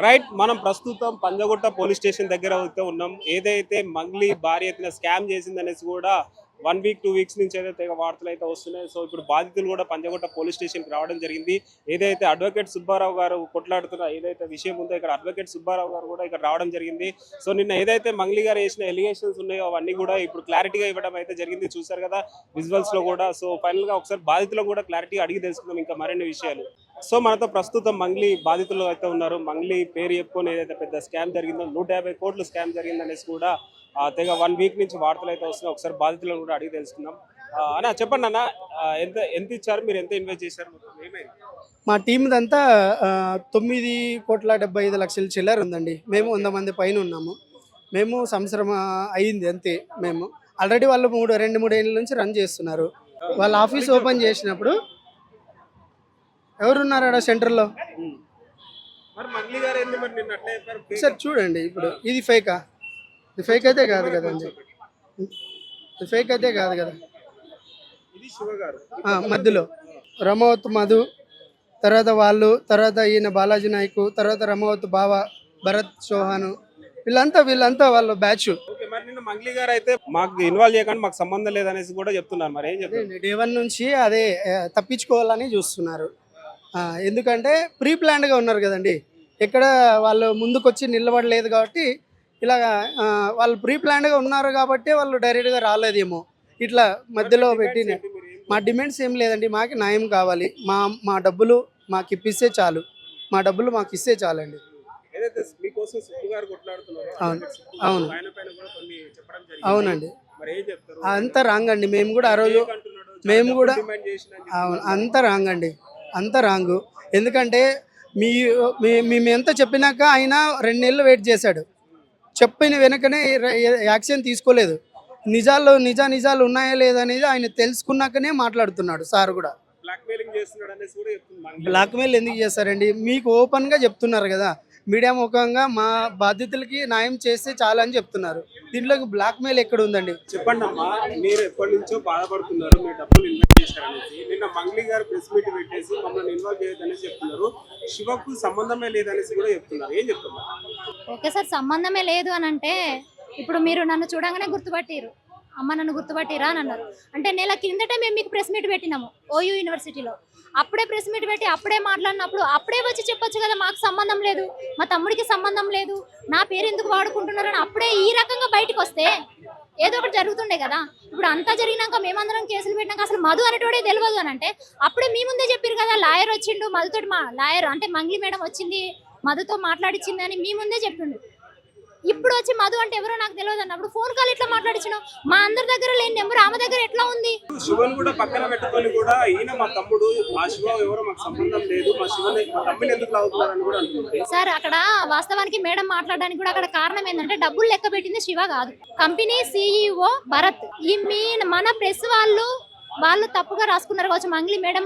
Right, మనం ప్రస్తుతం Panjagutta police station దగ్గర అయితే ఉన్నాం. ఏదైతే మంగ్లీ భారీ ఎత్తున స్కామ్ చేసిందనేసి కూడా 1 వీక్ 2 వీక్స్ నుంచి ఏదైతే వార్తలు అయితే వస్తున్నాయి. సో ఇప్పుడు బాధితులు కూడా పంజగుట్ట పోలీస్ స్టేషన్కి రావడం జరిగింది. ఏదైతే అడ్వకేట్ సుబ్బారావు గారు కొట్లాడుతున్న ఏదైతే విషయం ఉందో ఇక్కడ అడ్వకేట్ సుబ్బారావు గారు కూడా ఇక్కడ రావడం జరిగింది. సో నిన్న ఏదైతే మంగ్లీ గారు వేసిన ఎలిగేషన్స్ ఉన్నాయో అవన్నీ కూడా ఇప్పుడు క్లారిటీగా ఇవ్వడం అయితే జరిగింది. చూసారు కదా విజువల్స్ లో కూడా. సో ఫైనల్ గా ఒకసారి బాధితులకు కూడా క్లారిటీ అడిగి తెలుసుకుందాం ఇంకా మరిన్ని విషయాలు. సో మనతో ప్రస్తుతం మంగ్లీ బాధితులు అయితే ఉన్నారు. మంగ్లీ పేరు చెప్పుకొని ఏదైతే పెద్ద స్కామ్ జరిగిందో 150 కోట్లు స్కామ్ జరిగింది అనేసి కూడా తెగ 1 వీక్ నుంచి వార్తలు అయితే వస్తున్నాయి. ఒకసారి బాధితులను కూడా అడిగి తెలుసుకుందాం. అన్న చెప్పండి అన్న, ఎంత ఎంత ఇచ్చారు, మీరు ఎంత ఇన్వెస్ట్ చేశారు, ఏమైంది? మా టీమ్ దంతా 9,75,00,000 చిల్లర ఉందండి. మేము 100 మంది పైన ఉన్నాము. మేము సంవత్సరం అయింది అంతే. మేము ఆల్రెడీ వాళ్ళు 2-3 ఏళ్ళ నుంచి రన్ చేస్తున్నారు. వాళ్ళ ఆఫీస్ ఓపెన్ చేసినప్పుడు ఎవరున్నారు ఆడ సెంటర్లో సార్ చూడండి. ఇప్పుడు ఇది ఫేకా? ఇది ఫేక్ అయితే కాదు కదండి. ఇది ఫేక్ అయితే కాదు కదా. మధ్యలో రమవత్ మధు, తర్వాత వాళ్ళు, తర్వాత ఈయన బాలాజీ నాయకు, తర్వాత రమవత్ బావ భరత్ చౌహాన్, వీళ్ళంతా వాళ్ళ బ్యాచ్. మంగ్లీ గారు అయితే మాకు ఇన్వాల్వ్ చేయకుండా మాకు సంబంధం లేదనేసి కూడా చెప్తున్నారు. మరి ఏం చెప్తారు? డే 1 నుంచి అదే తప్పించుకోవాలని చూస్తున్నారు. ఎందుకంటే ప్రీ ప్లాన్డ్గా ఉన్నారు కదండి. ఎక్కడ వాళ్ళు ముందుకొచ్చి నిలబడలేదు కాబట్టి ఇలా వాళ్ళు ప్రీ ప్లాన్డ్గా ఉన్నారు కాబట్టి వాళ్ళు డైరెక్ట్గా రాలేదేమో. ఇట్లా మధ్యలో పెట్టి మా డిమాండ్స్ ఏం లేదండి. మాకు న్యాయం కావాలి. మా డబ్బులు మాకు ఇప్పిస్తే చాలు. మా డబ్బులు మాకు ఇస్తే చాలండి. అవును అవునండి. అంతా రాంగ్ అండి. మేము కూడా ఆ రోజు అవును అంతా రాంగ్ అండి. అంతా రాంగు. ఎందుకంటే మేము ఎంత చెప్పినాక ఆయన 2 నెలలు వెయిట్ చేశాడు. చెప్పిన వెనకనే యాక్షన్ తీసుకోలేదు. నిజాలు ఉన్నాయా లేదా అనేది ఆయన తెలుసుకున్నాకనే మాట్లాడుతున్నాడు. సార్ కూడా బ్లాక్మెయిల్ ఎందుకు చేస్తారండి? మీకు ఓపెన్గా చెప్తున్నారు కదా, మీడియా ముఖంగా మా బాధ్యతలకి న్యాయం చేస్తే చాలా అని చెప్తున్నారు. దీంట్లో బ్లాక్మెయిల్ ఎక్కడ ఉందండి? చెప్పండి అమ్మా, మీరు ఎప్పటి నుంచో బాధపడుతున్నారు, మీరు డబ్బులు ఇన్వెస్ట్ చేశారనేసి. నిన్న మంగ్లీ గారు ప్రెస్ మీట్ పెట్టేసి మమ్మల్ని ఇన్వాల్వ్ చేయొద్దనేసి చెప్తున్నారు. శివకు సంబంధమే లేదనేసి కూడా చెప్తున్నారు. ఏం చెప్తున్నారు? ఓకే సార్, సంబంధమే లేదు అని అంటే ఇప్పుడు మీరు నన్ను చూడంగానే గుర్తుపట్టిరు, అమ్మ నన్ను గుర్తుపట్టిరా అని అన్నారు. అంటే నెల కిందట మేము మీకు ప్రెస్ మీట్ పెట్టినాము ఓయూ యూనివర్సిటీలో. అప్పుడే ప్రెస్ మీట్ పెట్టి అప్పుడే మాట్లాడినప్పుడు అప్పుడే వచ్చి చెప్పొచ్చు కదా మాకు సంబంధం లేదు, మా తమ్ముడికి సంబంధం లేదు, నా పేరు ఎందుకు వాడుకుంటున్నారని అప్పుడే ఈ రకంగా బయటకు వస్తే ఏదో ఒకటి జరుగుతుండే కదా. ఇప్పుడు అంతా జరిగినాక మేమందరం కేసులు పెట్టినాక అసలు మధు అనేటోడే తెలియదు అని అంటే అప్పుడే మీ ముందే చెప్పారు కదా, లాయర్ వచ్చిండు మధుతోటి, లాయర్ అంటే మంగ్లీ మేడం వచ్చింది మధుతో మాట్లాడిచ్చింది అని మీ ముందే చెప్పిండు. ఇప్పుడు వచ్చి మధు అంటే ఎవరో నాకు తెలియదు అన్నప్పుడు ఫోన్ కాల్ ఎట్లా మాట్లాడించినావు? మా అందరి దగ్గర లేని నెంబర్ ఆమె దగ్గర ఎట్లా ఉంది? శివన్ కూడా పక్కన పెట్టుకొని కూడా ఈయన మా తమ్ముడు, ఆ శివ ఎవరో మాకు సంబంధం లేదు, మా శివన్ మా తమ్ముడు ఎందుకు లాగుతున్నారని కూడా అంటుంది సార్. అక్కడ వాస్తవానికి మేడం మాట్లాడడానికి కూడా అక్కడ కారణం ఏంటంటే డబ్బులు లెక్క పెట్టింది శివ కాదు, కంపెనీ CEO భరత్. మన ప్రెస్ వాళ్ళు తప్పుగా రాసుకున్నారు కావచ్చు, మంగ్లీ మేడం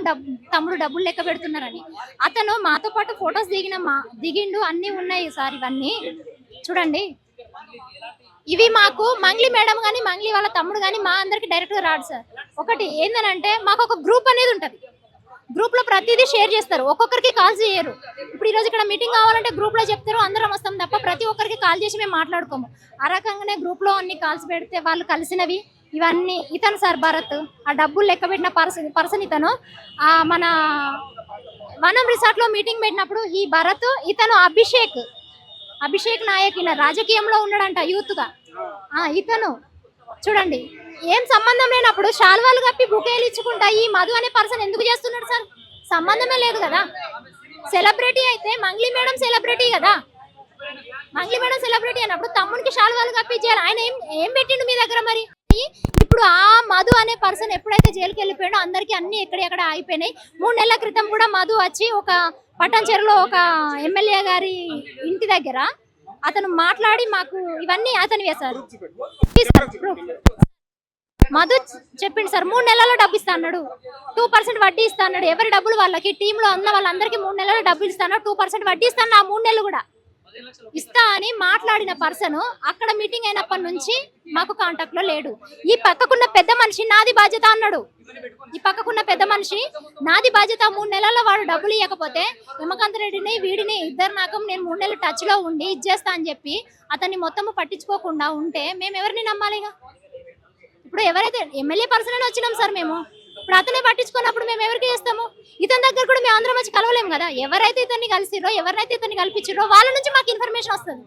తమ్ముడు డబ్బులు లెక్క పెడుతున్నారని. అతను మాతో పాటు ఫొటోస్ దిగిండు, అన్ని ఉన్నాయి సార్. ఇవన్నీ చూడండి, ఇవి మాకు మంగ్లీ మేడం కానీ మంగ్లీ వాళ్ళ తమ్ముడు కానీ మా అందరికి డైరెక్ట్గా రాడు సార్. ఒకటి ఏంటంటే మాకు ఒక గ్రూప్ అనేది ఉంటుంది, గ్రూప్ లో ప్రతిదీ షేర్ చేస్తారు, ఒక్కొక్కరికి కాల్ చేయరు. ఇప్పుడు ఈరోజు ఇక్కడ మీటింగ్ కావాలంటే గ్రూప్ లో చెప్తారు, అందరం వస్తాం తప్ప ప్రతి ఒక్కరికి కాల్ చేసి మేము మాట్లాడుకోము. ఆ రకంగానే గ్రూప్ లో అన్ని కాల్స్ పెడితే వాళ్ళు కలిసినవి ఇవన్నీ. ఇతను సార్ భరత్, ఆ డబ్బులు లెక్క పెట్టిన పర్సన్ ఇతను. మన వనం రిసార్ట్ లో మీటింగ్ పెట్టినప్పుడు ఈ భరత్, ఇతను అభిషేక్ నాయక్, ఈయన రాజకీయంలో ఉన్నాడంట యూత్ గా. ఇతను చూడండి, ఏం సంబంధం లేనప్పుడు శాల్వాలు కప్పి బుకేలు ఇచ్చుకుంటా ఈ మధు అనే పర్సన్ ఎందుకు చేస్తున్నాడు సార్? సంబంధమే లేదు కదా. సెలబ్రిటీ అయితే మంగ్లీ మేడం సెలబ్రిటీ కదా, మంగ్లీ మేడం సెలబ్రిటీ అన్నప్పుడు తమ్ముడికి శాల్వాలు కప్పి ఇచ్చారు. ఆయన ఏం పెట్టిండు మీ దగ్గర? మరి ఇప్పుడు ఆ మధు అనే పర్సన్ ఎప్పుడైతే జైలుకి వెళ్ళిపోయాడో అందరికి అన్ని ఎక్కడెక్కడ ఆగిపోయినాయి. 3 నెలల క్రితం కూడా మధు వచ్చి ఒక పట్టంచెరులో ఒక ఎమ్మెల్యే గారి ఇంటి దగ్గర అతను మాట్లాడి మాకు ఇవన్నీ అతను వేశారు. మధు చెప్పిండు సార్ 3 నెలల్లో డబ్బు ఇస్తా అన్నాడు, 2% వడ్డీ ఇస్తా అన్నాడు. ఎవరి డబ్బులు వాళ్ళకి, టీంలో ఉన్న వాళ్ళందరికీ 3 నెలల్లో డబ్బులు ఇస్తాను, 2% వడ్డీ ఇస్తాను, ఆ 3 నెలలు కూడా ఇస్తా అని మాట్లాడిన పర్సన్ అక్కడ మీటింగ్ అయినప్పటి నుంచి మాకు కాంటాక్ట్ లో లేడు. ఈ పక్కకున్న పెద్ద మనిషి నాది బాధ్యత అన్నాడు. ఈ పక్కకున్న పెద్ద మనిషి నాది బాధ్యత, 3 నెలల్లో వాడు డబ్బులు ఇవ్వకపోతే హిమకాంత్ రెడ్డిని వీడిని ఇద్దరు నాకం నేను 3 నెలలు టచ్ లో ఉండి ఇచ్చేస్తా అని చెప్పి అతన్ని మొత్తం పట్టించుకోకుండా ఉంటే మేము ఎవరిని నమ్మాలిగా? ఇప్పుడు ఎవరైతే ఎమ్మెల్యే పర్సన్ అని వచ్చినాం సార్ మేము, ఇప్పుడు అతనే పట్టించుకున్నప్పుడు మేము ఎవరికి చేస్తాము? ఇతని దగ్గర కూడా మేము అందరం వచ్చి కలవలేము కదా. ఎవరైతే ఇతన్ని కలిసిరో ఎవరైతే ఇతన్ని కల్పించారో వాళ్ళ నుంచి మాకు ఇన్ఫర్మేషన్ వస్తుంది.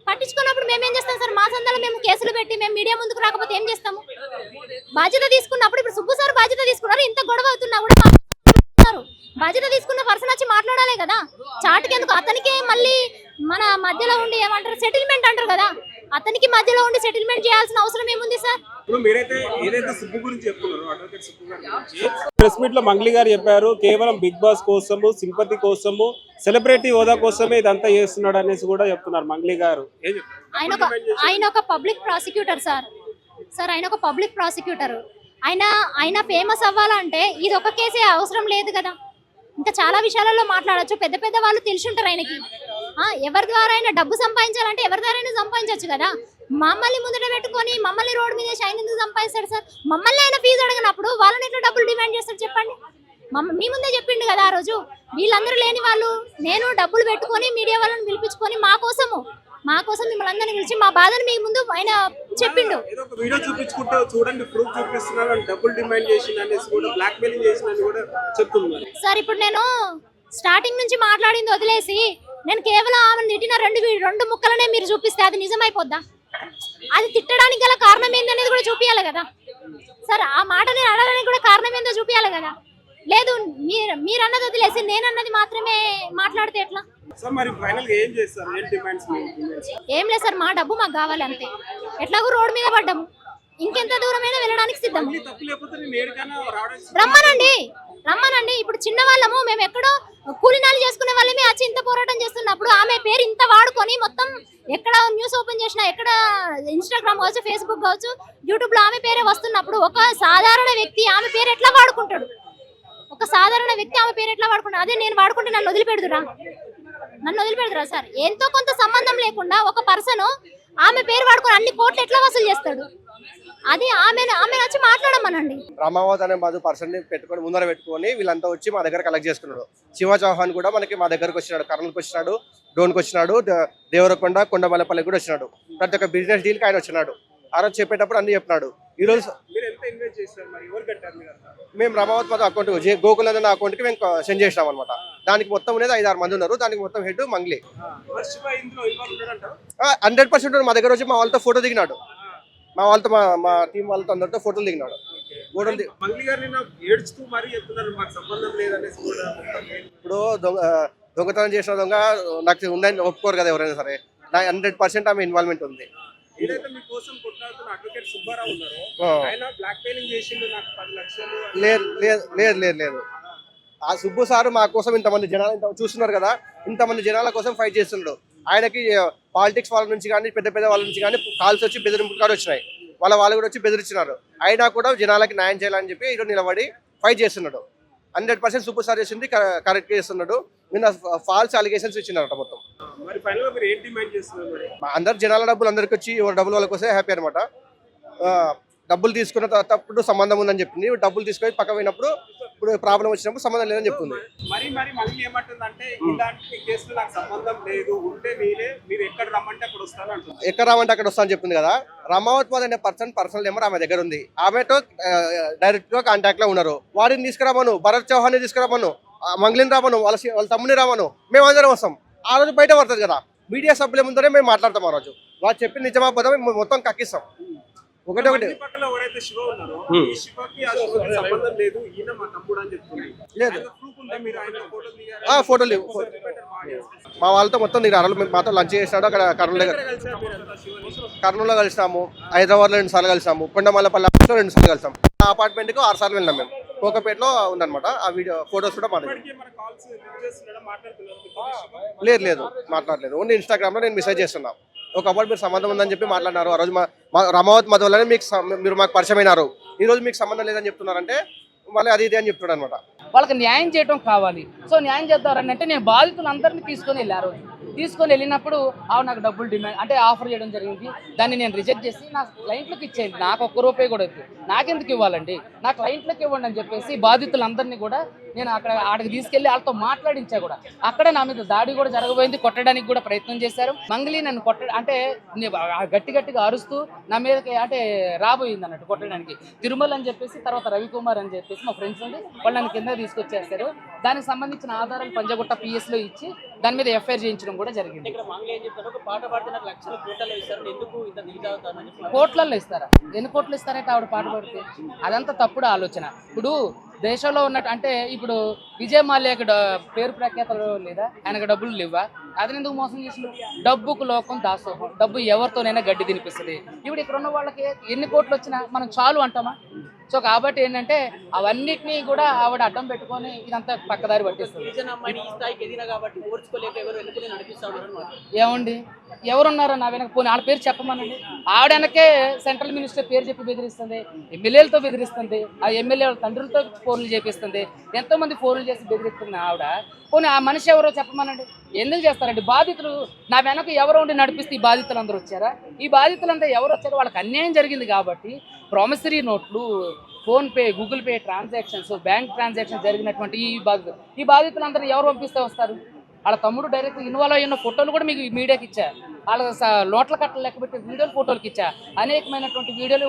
పట్టించుకున్నప్పుడు మేము ఏం చేస్తాం సార్? మా సందర్భంలో మేము కేసులు పెట్టి మేము మీడియా ముందుకు రాకపోతే ఏం చేస్తాము? బాధ్యత తీసుకున్నప్పుడు ఇప్పుడు సుబ్బు సార్ బాధ్యత తీసుకున్నారు, ఇంత గొడవ అవుతున్నా కూడా బాధ్యత తీసుకున్న పర్సన్ వచ్చి మాట్లాడాలి కదా. చాటుకి ఎందుకు? అతనికే మళ్ళీ మన మధ్యలో ఉండి ఏమంటారు సెటిల్మెంట్ అంటారు కదా, అతనికి మధ్యలో ఉండి సెటిల్మెంట్ చేయాల్సిన అవసరం ఏముంది సార్? ఇప్పుడు మీరైతే ఏదైతే సుబ్బు గురించి చెప్తున్నారు, అడ్వకేట్ సుబ్బు గారి గురించి ప్రెస్ మీట్ లో మంగ్లీ గారు చెప్పారు, కేవలం బిగ్ బాస్ కోసము, సింపతి కోసము, సెలబ్రిటీ హోదా కోసమే ఇదంతా చేస్తున్నాడు అనేసి కూడా చెప్తున్నారు మంగ్లీ గారు. ఏం చెప్తారు? ఆయన ఒక పబ్లిక్ ప్రాసిక్యూటర్ సార్. ఆయన ఒక పబ్లిక్ ప్రాసిక్యూటర్. ఆయన ఫేమస్ అవ్వాలంటే ఇది ఒక కేసే అవసరం లేదు కదా, ఇంకా చాలా విషయాలలో మాట్లాడచ్చు. పెద్ద పెద్ద వాళ్ళు తెలిసి ఉంటారు ఆయనకి. ఎవరి ద్వారా అయినా డబ్బు సంపాదించాలంటే ఎవరి ద్వారా అయినా సంపాదించవచ్చు కదా. మమ్మల్ని ముందట పెట్టుకొని మమ్మల్ని రోడ్డు మీద ఆయన ఎందుకు సంపాదిస్తాడు సార్? మమ్మల్ని ఆయన ఫీజు అడగనప్పుడు వాళ్ళని ఎట్లా డబ్బులు డిమాండ్ చేస్తారు చెప్పండి? మీ ముందే చెప్పిండు కదా ఆ రోజు, వీళ్ళందరూ లేని వాళ్ళు నేను డబ్బులు పెట్టుకొని మీడియా వాళ్ళని పిలిపించుకొని మా కోసం మిమ్మల్ని అందరినీ పిలిచి మా బాధను మీ ముందు ఆయన చెప్పిండు. ఏదో ఒక వీడియో చూపించుకుంటూ చూడండి ప్రూఫ్ చూపిస్తున్నారు అని డబ్బులు డిమాండ్ చేసిన అనేసి కూడా బ్లాక్ మెయిలింగ్ చేసిన అని కూడా చెప్తున్నారు సార్. ఇప్పుడు నేను స్టార్టింగ్ నుంచి మాట్లాడింది వదిలేసి నేను కేవలం ఆమెను తిట్టిన రెండు ముక్కలనే మీరు చూపిస్తే అది నిజమైపోద్దా? అది తిట్టడానికి గల కారణం ఏందనేది కూడా చూపించాలి కదా సార్. ఆ మాట నేను అడగడానికి కూడా కారణం ఏందో చూపించాలి కదా. లేదు మీరు అన్నది వదిలేసి నేనన్నది మాత్రమే మాట్లాడితే ఎట్లా? ఏం లేదు సార్, మా డబ్బు మాకు కావాలి అంతే. ఎట్లాగో రోడ్డు మీద పడ్డాము, ఇంకెంత దూరమైనా వెళ్ళడానికి సిద్ధం. రమ్మనండి. ఇప్పుడు చిన్న వాళ్ళము, మేము ఎక్కడో కూలినాలు చేసుకునే వాళ్ళమే వచ్చి ఇంత పోరాటం చేస్తున్నప్పుడు ఆమె పేరు ఇంత వాడుకొని మొత్తం ఎక్కడ న్యూస్ ఓపెన్ చేసినా, ఎక్కడ ఇన్స్టాగ్రామ్ కావచ్చు, ఫేస్బుక్ కావచ్చు, యూట్యూబ్ లో ఆమె పేరే వస్తున్నప్పుడు ఒక సాధారణ వ్యక్తి ఆమె పేరు ఎట్లా వాడుకుంటాడు? అదే నేను వాడుకుంటే నన్ను వదిలిపెడుతురా సార్? ఎంతో కొంత సంబంధం లేకుండా ఒక పర్సన్ ఆమె పేరు వాడుకొని అన్ని కోట్లు ఎట్లా వసూలు చేస్తాడు? అది ఆమె వచ్చి మాట్లాడమనండి. రామావత్ అనే పర్సన్ ని పెట్టుకొని ముందర పెట్టుకొని వీళ్ళంతా వచ్చి మా దగ్గర కలెక్ట్ చేసుకున్నాడు. శివ చౌహాన్ కూడా మనకి మా దగ్గరకు వచ్చినాడు, కర్నూలుకి వచ్చినాడు, డోన్కి వచ్చినాడు, దేవరకొండ, కొండమల్లపల్లికి కూడా వచ్చినాడు. ప్రతి ఒక్క బిజినెస్ డీల్ కి ఆయన వచ్చినాడు. ఆ రోజు చెప్పేటప్పుడు అన్ని చెప్పినాడు. ఈ రోజు మేము రామావత్ మాధవ్ అకౌంట్ గోకులందన అకౌంట్ కి మేము సెండ్ చేసినాం అనమాట. దానికి మొత్తం ఉండేది 5-6 మంది ఉన్నారు. దానికి మొత్తం హెడ్ మంగ్లీ. 100% మా దగ్గర వచ్చి మా వాళ్ళతో ఫోటో దిగినాడు. మా వాళ్ళతో మా టీం వాళ్ళతో అందరితో ఫోటోలు దిగినాడు. ఇప్పుడు దొంగతనం చేసిన దొంగ నాకు ఉందని ఒప్పుకోరు కదా ఎవరైనా సరే. 100% ఆమె ఇన్వాల్వ్మెంట్ ఉంది. లేదు. ఆ సుబ్బు సార్ మా కోసం ఇంతమంది జనాలు చూస్తున్నారు కదా, ఇంతమంది జనాల కోసం ఫైట్ చేస్తున్నాడు. ఆయనకి పాలిటిక్స్ వాళ్ళ నుంచి కానీ పెద్ద పెద్ద వాళ్ళ నుంచి కానీ కాల్స్ వచ్చి బెదిరింపులు కూడా వచ్చినాయి. వాళ్ళు కూడా వచ్చి బెదిరించినారు. అయినా కూడా జనాలకి న్యాయం చేయాలని చెప్పి ఈరోజు నిలబడి ఫైట్ చేస్తున్నాడు. 100% సుబ్బు సార్ చేసింది కరెక్ట్ చేస్తున్నాడు. నిన్న ఫాల్స్ అలిగేషన్స్ ఇచ్చినారట మొత్తం. అందరు జనాల డబ్బులు అందరికి వచ్చి ఎవరు డబ్బులు వాళ్ళకి వస్తే హ్యాపీ అనమాట. డబ్బులు తీసుకున్న తప్పుడు సంబంధం ఉందని చెప్పింది. డబ్బులు తీసుకొని పక్క పోయినప్పుడు ఇప్పుడు ప్రాబ్లం వచ్చినప్పుడు సంబంధం లేదని చెప్తుంది. ఎక్కడ రామంటే అక్కడ వస్తా అని చెప్తుంది కదా. రామావత్ మాధవ్ అనే పర్సనల్ నెంబర్ ఆమె దగ్గర ఉంది. ఆమెతో డైరెక్ట్ గా కాంటాక్ట్ లో ఉన్నారు. వారిని తీసుకురామను, భరత్ చౌహాన్ తీసుకురామను, మంగ్లీని రామను, వాళ్ళ తమ్ముని రామను, మేము అందరం వస్తాం. ఆ రోజు బయట పడుతుంది కదా, మీడియా సభ్యుల ముందరే మేము మాట్లాడతాం. ఆ రోజు వాళ్ళు చెప్పి నిజమా పోతాం, మొత్తం కక్కిస్తాం. ఒకటి లేదు. ఫోటోలు మా వాళ్ళతో మొత్తం మాతో లంచ్ చేసినాడు. అక్కడ కర్నూలులో కలిసినాము, హైదరాబాద్లో 2 సార్లు కలిసాము, కొండమల్లపల్లి 2 సార్లు కలిసాం. ఆ అపార్ట్మెంట్ కు 6 సార్లు వెళ్ళాం మేము. కోకపేటలో ఉందన్నమాట. ఆ వీడియో ఫొటోస్ కూడా మాట్లాడలేదు. మాట్లాడలేదు. ఓన్లీ ఇన్స్టాగ్రామ్ లో నేను మెసేజ్ చేస్తున్నా. ఒకప్పుడు మీరు సంబంధం ఉందని చెప్పి మాట్లాడినారు. ఆ రోజు రామావత్ మాధవ్ వల్లనే మీరు మాకు పరిచయం అయినారు. ఈ రోజు మీకు సంబంధం లేదని చెప్తున్నారంటే మళ్ళీ అది ఇది అని చెప్తున్నాడు అనమాట. వాళ్ళకి న్యాయం చేయడం కావాలి. సో న్యాయం చేద్దారని అంటే నేను బాధితులందరినీ తీసుకొని వెళ్ళారు. తీసుకొని వెళ్ళినప్పుడు ఆవిడ నాకు డబ్బులు డిమాండ్ అంటే ఆఫర్ చేయడం జరిగింది. దాన్ని నేను రిజెక్ట్ చేసి నా క్లయింట్లకు ఇచ్చేయండి, నాకు ₹1 కూడా వద్దు, నాకెందుకు ఇవ్వాలండి, నా క్లయింట్లకు ఇవ్వండి అని చెప్పేసి బాధితులందరినీ కూడా నేను అక్కడికి తీసుకెళ్లి వాళ్ళతో మాట్లాడించా కూడా. అక్కడ నా మీద దాడి కూడా జరగబోయింది, కొట్టడానికి కూడా ప్రయత్నం చేశారు. మంగళి నన్ను గట్టిగా అరుస్తూ నా మీదకి అంటే రాబోయింది అన్నట్టు కొట్టడానికి. తిరుమల అని చెప్పేసి తర్వాత రవికుమార్ అని చెప్పేసి మా ఫ్రెండ్స్ ఉంది, వాళ్ళు నన్ను కింద తీసుకొచ్చేస్తారు. దానికి సంబంధించిన ఆధారాలు పంజగుట్ట PS లో ఇచ్చి దాని మీద FIR చేయించడం కూడా జరిగింది. కోట్లలో ఇస్తారా? ఎన్ని కోట్లు ఇస్తారంటే ఆవిడ పాట పాడితే? అదంతా తప్పుడు ఆలోచన. ఇప్పుడు దేశంలో ఉన్నట్టు అంటే ఇప్పుడు విజయ్ మాల్యాకి పేరు ప్రఖ్యాతలు లేదా, ఆయనకు డబ్బులు లేవా, అతను ఎందుకు మోసం చేసిండు? డబ్బుకు లోకం దాసోహం, డబ్బు ఎవరితోనైనా గడ్డి తినిపిస్తుంది. ఇప్పుడు ఇక్కడ ఉన్న వాళ్ళకి ఎన్ని కోట్లు వచ్చినా మనం చాలు అంటామా? సో కాబట్టి ఏంటంటే అవన్నిటినీ కూడా ఆవిడ అడ్డం పెట్టుకొని ఇదంతా పక్కదారి పట్టిస్తుంది. ఏమండి ఎవరున్నారో నా వెనక పోనీ వాళ్ళ పేరు చెప్పమనండి. ఆవిడ వెనకే సెంట్రల్ మినిస్టర్ పేరు చెప్పి బెదిరిస్తుంది, ఎమ్మెల్యేలతో బెదిరిస్తుంది, ఆ ఎమ్మెల్యే తండ్రులతో ఫోన్లు చేపిస్తుంది, ఎంతో మంది ఫోన్లు చేసి బెదిరిస్తుంది ఆవిడ. పోనీ ఆ మనిషి ఎవరో చెప్పమనండి. ఎందుకు చేస్తారండి? బాధితులు నా వెనక ఎవరో ఉండి నడిపిస్తే ఈ బాధితులు అందరూ వచ్చారా? ఈ బాధితులంతా ఎవరు వచ్చారో వాళ్ళకి అన్యాయం జరిగింది కాబట్టి ప్రామిసరీ నోట్లు, PhonePe, Google pay transactions, bank transactions జరిగినటువంటి ఈ బాధితులందరూ ఎవరు పంపిస్తే వస్తారు? వాళ్ళ తమ్ముడు డైరెక్ట్ ఇన్వాల్వ్ అయిన ఫోటోలు కూడా మీకు మీడియాకి ఇచ్చా, వాళ్ళ నోట్ల కట్టలు లెక్కబెట్టి వీడియోలు ఫోటోలకి ఇచ్చా, అనేకమైనటువంటి వీడియోలు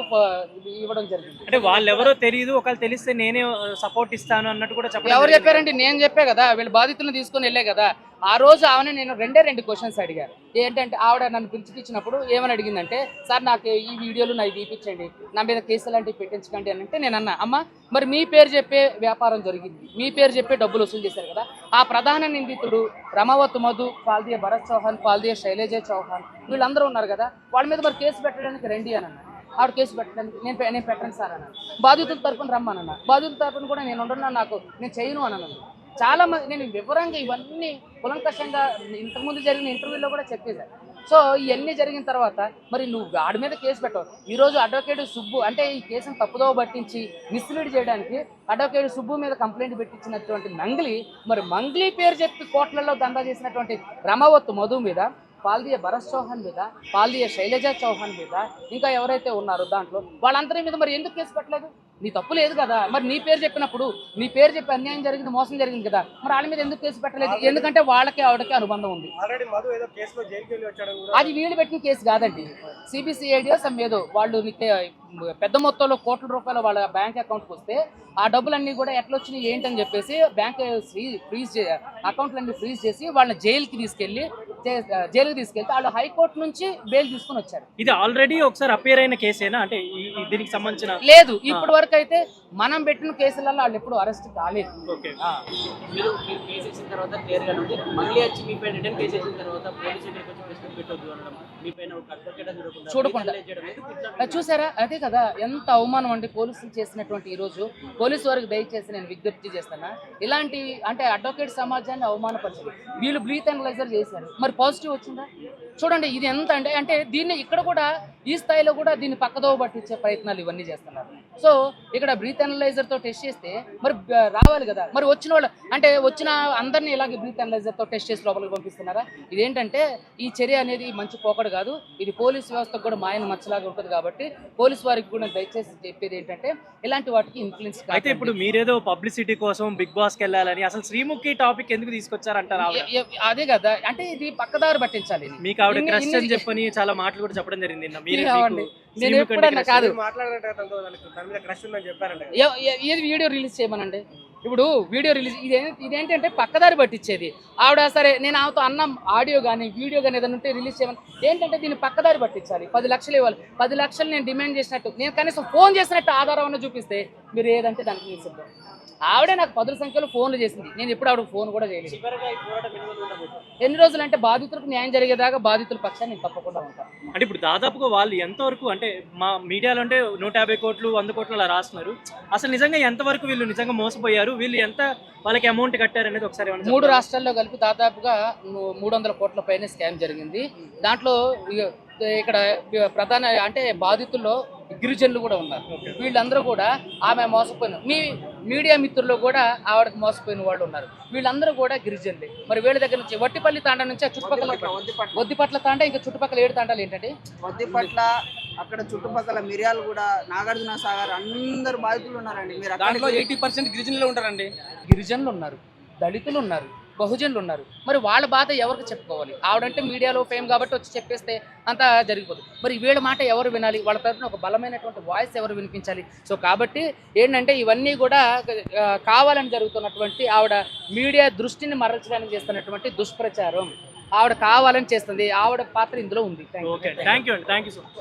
ఇవ్వడం జరిగింది. అంటే వాళ్ళు ఎవరో తెలియదు, ఒకవేళ తెలిస్తే నేనే సపోర్ట్ ఇస్తాను అన్నట్టు కూడా చెప్పారు. ఎవరు చెప్పారండి? నేను చెప్పే కదా, వీళ్ళు బాధితులను తీసుకొని వెళ్ళే కదా. ఆ రోజు ఆమెను నేను రెండు క్వశ్చన్స్ అడిగా. ఏంటంటే ఆవిడ నన్ను పిలిచిపించినప్పుడు ఏమని అడిగిందంటే, సార్ నాకు ఈ వీడియోలు నాకు తీపించండి, నా మీద కేసులు లాంటివి పెట్టించకండి అని అంటే నేను అన్నా, అమ్మ మరి మీ పేరు చెప్పే వ్యాపారం జరిగింది, మీ పేరు చెప్పే డబ్బులు వసూలు చేశారు కదా, ఆ ప్రధాన నిందితుడు రమావత్ మధు, పాల్దియ భరత్ చౌహాన్, పాల్దియ శైలజ చౌహాన్ వీళ్ళందరూ ఉన్నారు కదా, వాళ్ళ మీద మరి కేసు పెట్టడానికి రండి అని అన్నా. ఆవిడ కేసు పెట్టడానికి నేను పెట్టను సార్ అన్నాను. బాధితుల తరపున రమ్మనన్నా, బాధితుల తరపున కూడా నేను ఉండన్నా, నేను చేయను అన్నాను. చాలా మంది నేను వివరంగా ఇవన్నీ కులంకషంగా ఇంతకుముందు జరిగిన ఇంటర్వ్యూలో కూడా చెప్పేశాను. సో ఇవన్నీ జరిగిన తర్వాత మరి నువ్వు వాడి మీద కేసు పెట్టవు. ఈరోజు అడ్వకేట్ సుబ్బు అంటే ఈ కేసును తప్పుదోవ పట్టించి మిస్లీడ్ చేయడానికి అడ్వకేట్ సుబ్బు మీద కంప్లైంట్ పెట్టించినటువంటి మంగ్లీ పేరు చెప్పి కోట్లలో దందా చేసినటువంటి రమావత్ మధు మీద, పాల్దియ భరత్ చౌహాన్ మీద, పాల్దియ శైలజ చౌహాన్ మీద, ఇంకా ఎవరైతే ఉన్నారో దాంట్లో వాళ్ళందరి మీద మరి ఎందుకు కేసు పెట్టలేదు? నీ తప్పు లేదు కదా. మరి నీ పేరు చెప్పినప్పుడు నీ పేరు చెప్పి అన్యాయం జరిగింది, మోసం జరిగింది కదా, మరి వాళ్ళ మీద ఎందుకు కేసు పెట్టలేదు? ఎందుకంటే వాళ్ళకి ఆవిడకి అనుబంధం ఉంది. అది వీళ్ళు పెట్టిన కేసు కాదండి, CBCID ఏదో వాళ్ళు పెద్ద మొత్తంలో కోట్ల రూపాయలు వాళ్ళ బ్యాంక్ అకౌంట్కి వస్తే ఆ డబ్బులన్నీ కూడా ఎట్లా వచ్చినాయి ఏంటని చెప్పేసి బ్యాంక్ అకౌంట్లన్నీ ఫ్రీజ్ చేసి వాళ్ళని జైలుకి తీసుకెళ్లి వాళ్ళు హైకోర్టు నుంచి బెయిల్ తీసుకుని వచ్చారు. ఇది ఆల్రెడీ ఒకసారి అపేర్ అయిన కేసేనా? అంటే దీనికి సంబంధించిన లేదు, ఇప్పటి వరకు అయితే మనం పెట్టిన కేసులలో వాళ్ళు ఎప్పుడు అరెస్ట్ కాలేదు. మీరు కేసు ఇచ్చిన తర్వాత క్లియర్ గా ఉంది, మళ్ళీ వచ్చి మీ పైన రిటర్న్ కేసు ఇచ్చిన తర్వాత పోలీసు పెట్టొద్దు అనడం, మీ పైన చూడకుండా చూసారా? అదే కదా ఎంత అవమానం అండి పోలీసులు చేసినటువంటి. ఈ రోజు పోలీసు వారికి దయచేసి నేను విజ్ఞప్తి చేస్తాను, ఇలాంటి అంటే అడ్వకేట్ సమాజాన్ని అవమానపరిచారు. వీళ్ళు బ్రీత్ అనలైజర్ చేశారు, మరి పాజిటివ్ వచ్చిందా? చూడండి ఇది ఎంత అంటే దీన్ని ఇక్కడ కూడా ఈ స్థాయిలో కూడా దీన్ని పక్కదోవ పట్టించే ప్రయత్నాలు ఇవన్నీ చేస్తున్నారు. సో ఇక్కడ బ్రీత్ అనలైజర్ తో టెస్ట్ చేస్తే మరి రావాలి కదా, మరి వచ్చిన వాళ్ళు అంటే వచ్చిన అందరినీ ఇలాగే బ్రీత్ అనలైజర్ తో టెస్ట్ చేసి లోపలికి పంపిస్తున్నారా? ఇదేంటంటే ఈ చర్య అనేది మంచి పోకడ కాదు, ఇది పోలీస్ వ్యవస్థకు కూడా మాయన మచ్చలాగా ఉంటుంది. కాబట్టి పోలీసు వారికి కూడా దయచేసి చెప్పేది ఏంటంటే ఇలాంటి వాటికి ఇన్ఫ్లుయెన్స్. అయితే ఇప్పుడు మీరేదో పబ్లిసిటీ కోసం బిగ్ బాస్ కి వెళ్ళాలని అసలు శ్రీముఖి టాపిక్ ఎందుకు తీసుకొచ్చారంటారా? అదే కదా, అంటే ఇది పక్కదారి పట్టించాలి. మీకు ఆవిడ క్రష్ అని చెప్పని చాలా మాటలు కూడా చెప్పడం జరిగింది. నేను ఎప్పుడన్నా కాదు ఏది వీడియో రిలీజ్ చేయమనండి. ఇప్పుడు వీడియో రిలీజ్ ఇదేంటంటే పక్కదారి పట్టించేది. ఆవిడ సరే నేను ఆమెతో అన్నం ఆడియో కానీ వీడియో కానీ ఏదైనా ఉంటే రిలీజ్ చేయమని ఏంటంటే దీన్ని పక్కదారి పట్టించాలి. 10 లక్షలు ఇవ్వాలి, 10 లక్షలు నేను డిమాండ్ చేసినట్టు, నేను కనీసం ఫోన్ చేసినట్టు ఆధారం చూపిస్తే మీరు ఏదంటే దానికి మీరు సిద్ధం. ఆవిడే నాకు 10 సంఖ్యలో ఫోన్లు చేసింది, నేను ఎప్పుడు ఆవిడ ఫోన్ కూడా చేయలేదు. ఎన్ని రోజులు అంటే బాధితులకు న్యాయం జరిగేదాకా బాధితుల పక్షాన్ని నేను తప్పకుండా ఉంటాను. అంటే ఇప్పుడు దాదాపుగా వాళ్ళు ఎంతవరకు అంటే మా మీడియాలో అంటే 150 కోట్లు 100 కోట్లు అలా రాస్తున్నారు. అసలు నిజంగా ఎంతవరకు వీళ్ళు నిజంగా మోసపోయారు, వీళ్ళు ఎంత వాళ్ళకి అమౌంట్ కట్టారు అనేది ఒకసారి 3 రాష్ట్రాల్లో కలిపి దాదాపుగా 300 కోట్ల పైన స్కామ్ జరిగింది. దాంట్లో ఇక్కడ ప్రధాన అంటే బాధితుల్లో గిరిజనులు కూడా ఉన్నారు. వీళ్ళందరూ కూడా ఆమె మోసపోయిన మీడియా మిత్రుల్లో కూడా ఆవిడకి మోసపోయిన వాళ్ళు ఉన్నారు. వీళ్ళందరూ కూడా గిరిజనులే. మరి వీళ్ళ దగ్గర నుంచి వట్టిపల్లి తాండా నుంచి ఆ చుట్టుపక్కల వద్దిపట్ల తాండా ఇంకా చుట్టుపక్కల 7 తాండాలు ఏంటంటే వద్దిపట్ల అక్కడ చుట్టుపక్కల మిర్యాలు కూడా నాగార్జున సాగర్ అందరు బాధితులు ఉన్నారండి. మీరు దాంట్లో 80% గిరిజనులు ఉంటారండి. గిరిజనులు ఉన్నారు, దళితులు ఉన్నారు, బహుజనులు ఉన్నారు. మరి వాళ్ళ బాధ ఎవరికి చెప్పుకోవాలి? ఆవిడంటే మీడియాలో ఫేమ్ కాబట్టి వచ్చి చెప్పేస్తే అంతా జరిగిపోతుంది. మరి వీళ్ళ మాట ఎవరు వినాలి? వాళ్ళ తరఫున ఒక బలమైనటువంటి వాయిస్ ఎవరు వినిపించాలి? సో కాబట్టి ఏంటంటే ఇవన్నీ కూడా కావాలని జరుగుతున్నటువంటి ఆవిడ మీడియా దృష్టిని మరల్చడానికి చేస్తున్నటువంటి దుష్ప్రచారం. ఆవిడ కావాలని చేస్తుంది. ఆవిడ పాత్ర ఇందులో ఉంది. ఓకే, థ్యాంక్ యూ అండి, థ్యాంక్ యూ సో మచ్.